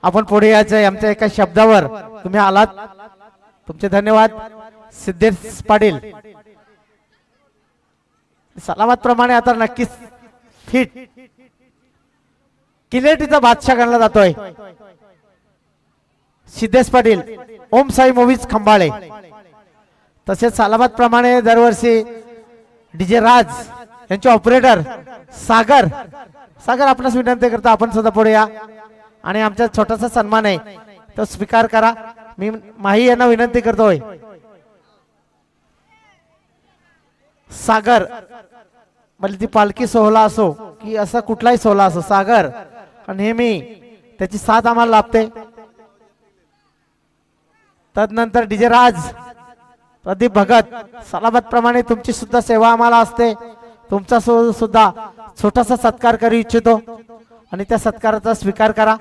आपण पुढे यायचंय आमच्या एका शब्दावर तुम्ही आलात तुमचे धन्यवाद सिद्धेश पाटील सलामत प्रमाणे आता नक्कीच फिट किलेटीचा बादशाह गणला जातोय सिद्धेश पाटील ओम साई मूवीज खंबाळे तसेच सलामत प्रमाणे दरवर्षी डीजे राज यांचे ऑपरेटर सागर सागर आपणास विनंती करतो आपण सुद्धा पुढे या आणि आमचा छोटासा सन्मान आहे तो स्वीकार करा मी माही यांना विनंती करतोय सागर म्हणजे ती पालखी सोहळा असो की असा कुठलाही सोहळा असो सागर नेहमी त्याची साथ आम्हाला लाभते तदनंतर डीजे राज प्रदीप भगत सलामत प्रमाणे तुमची सुद्धा सेवा आम्हाला असते तुमचा सुद्धा छोटासा सत्कार करू इच्छितो आणि त्या सत्काराचा स्वीकार करा